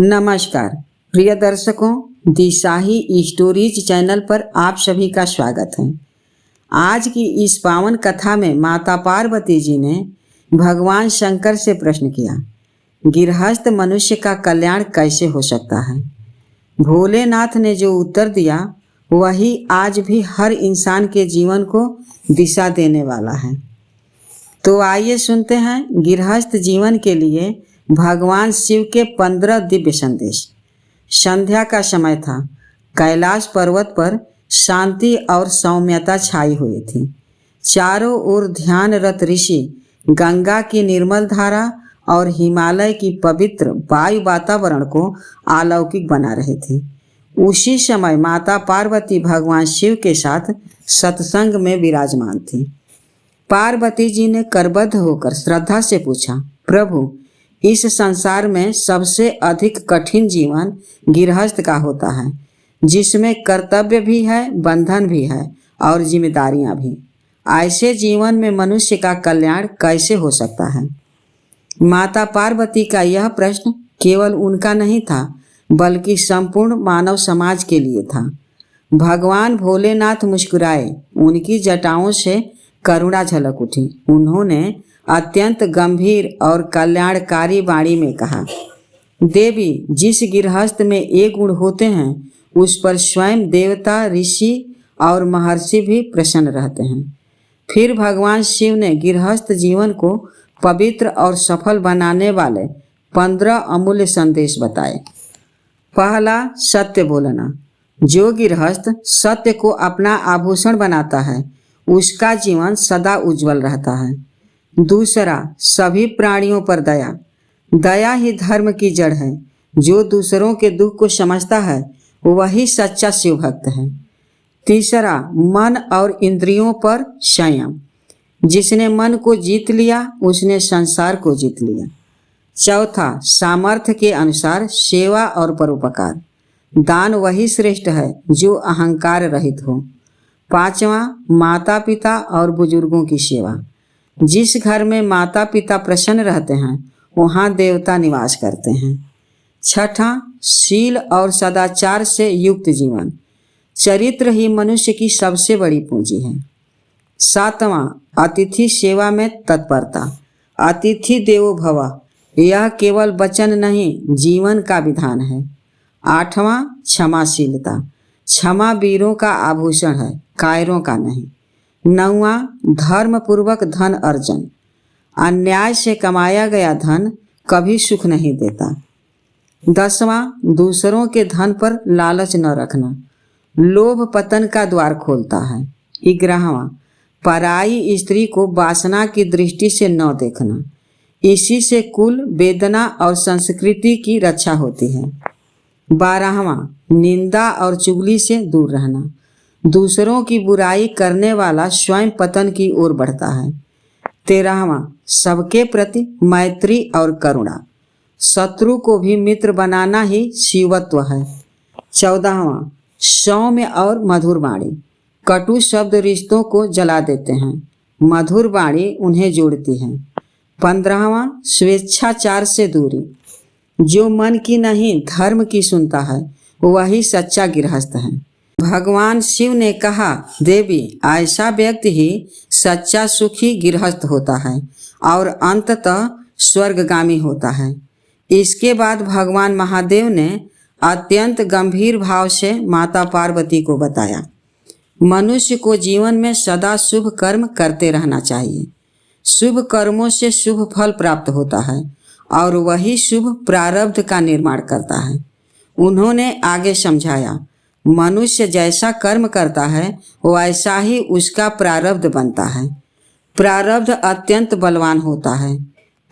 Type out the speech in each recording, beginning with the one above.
नमस्कार प्रिय दर्शकों, दिशाही स्टोरीज चैनल पर आप सभी का स्वागत है। आज की इस पावन कथा में माता पार्वती जी ने भगवान शंकर से प्रश्न किया, गृहस्थ मनुष्य का कल्याण कैसे हो सकता है। भोलेनाथ ने जो उत्तर दिया वही आज भी हर इंसान के जीवन को दिशा देने वाला है। तो आइए सुनते हैं गृहस्थ जीवन के लिए भगवान शिव के 15 दिव्य संदेश। संध्या का समय था। कैलाश पर्वत पर शांति और सौम्यता छाई हुई थी। चारों ओर ध्यानरत ऋषि गंगा की निर्मल धारा और हिमालय की पवित्र वायु वातावरण को अलौकिक बना रहे थे। उसी समय माता पार्वती भगवान शिव के साथ सत्संग में विराजमान थी। पार्वती जी ने करबद्ध होकर श्रद्धा से पूछा, प्रभु, इस संसार में सबसे अधिक कठिन जीवन गृहस्थ का होता है, जिसमें कर्तव्य भी है, बंधन भी है और जिम्मेदारियां भी। ऐसे जीवन में मनुष्य का कल्याण कैसे हो सकता है। माता पार्वती का यह प्रश्न केवल उनका नहीं था, बल्कि संपूर्ण मानव समाज के लिए था। भगवान भोलेनाथ मुस्कुराए, उनकी जटाओं से करुणा झलक उठी। उन्होंने अत्यंत गंभीर और कल्याणकारी वाणी में कहा, देवी, जिस गृहस्थ में ये गुण होते हैं उस पर स्वयं देवता, ऋषि और महर्षि भी प्रसन्न रहते हैं। फिर भगवान शिव ने गृहस्थ जीवन को पवित्र और सफल बनाने वाले 15 अमूल्य संदेश बताए। पहला, सत्य बोलना। जो गृहस्थ सत्य को अपना आभूषण बनाता है उसका जीवन सदा उज्जवल रहता है। दूसरा, सभी प्राणियों पर दया। दया ही धर्म की जड़ है। जो दूसरों के दुख को समझता है वही सच्चा शिव भक्त है। तीसरा, मन और इंद्रियों पर संयम। जिसने मन को जीत लिया उसने संसार को जीत लिया। चौथा, सामर्थ्य के अनुसार सेवा और परोपकार। दान वही श्रेष्ठ है जो अहंकार रहित हो। पांचवा, माता पिता और बुजुर्गों की सेवा। जिस घर में माता पिता प्रसन्न रहते हैं वहाँ देवता निवास करते हैं। छठा, शील और सदाचार से युक्त जीवन। चरित्र ही मनुष्य की सबसे बड़ी पूंजी है। सातवां, अतिथि सेवा में तत्परता। अतिथि देवो भव, यह केवल वचन नहीं, जीवन का विधान है। आठवां, क्षमाशीलता। क्षमा वीरों का आभूषण है, कायरों का नहीं। नौवां, धर्म पूर्वक धन अर्जन। अन्याय से कमाया गया धन कभी सुख नहीं देता। 10वां, दूसरों के धन पर लालच न रखना। लोभ पतन का द्वार खोलता है। 11वां, पराई स्त्री को वासना की दृष्टि से न देखना। इसी से कुल, वेदना और संस्कृति की रक्षा होती है। 12वां, निंदा और चुगली से दूर रहना। दूसरों की बुराई करने वाला स्वयं पतन की ओर बढ़ता है। 13वां, सबके प्रति मैत्री और करुणा। शत्रु को भी मित्र बनाना ही शिवत्व है। 14वां, सौम्य और मधुर वाणी। कटु शब्द रिश्तों को जला देते हैं, मधुर वाणी उन्हें जोड़ती है। 15वां, स्वेच्छाचार से दूरी। जो मन की नहीं धर्म की सुनता है वही सच्चा गृहस्थ है। भगवान शिव ने कहा, देवी, ऐसा व्यक्ति ही सच्चा सुखी गृहस्थ होता है और अंततः स्वर्गगामी होता है। इसके बाद भगवान महादेव ने अत्यंत गंभीर भाव से माता पार्वती को बताया, मनुष्य को जीवन में सदा शुभ कर्म करते रहना चाहिए। शुभ कर्मों से शुभ फल प्राप्त होता है और वही शुभ प्रारब्ध का निर्माण करता है। उन्होंने आगे समझाया, मनुष्य जैसा कर्म करता है वैसा ही उसका प्रारब्ध बनता है। प्रारब्ध अत्यंत बलवान होता है।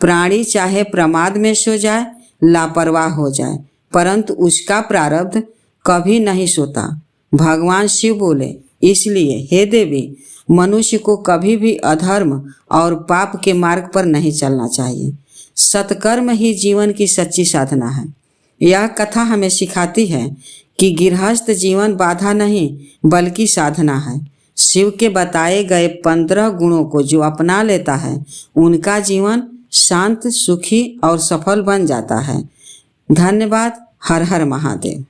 प्राणी चाहे प्रमाद में सो जाए, लापरवाह हो जाए, परंतु उसका प्रारब्ध कभी नहीं सोता। भगवान शिव बोले, इसलिए हे देवी, मनुष्य को कभी भी अधर्म और पाप के मार्ग पर नहीं चलना चाहिए। सत्कर्म ही जीवन की सच्ची साधना है। यह कथा हमें सिखाती है कि गृहस्थ जीवन बाधा नहीं बल्कि साधना है। शिव के बताए गए 15 गुणों को जो अपना लेता है उनका जीवन शांत, सुखी और सफल बन जाता है। धन्यवाद। हर हर महादेव।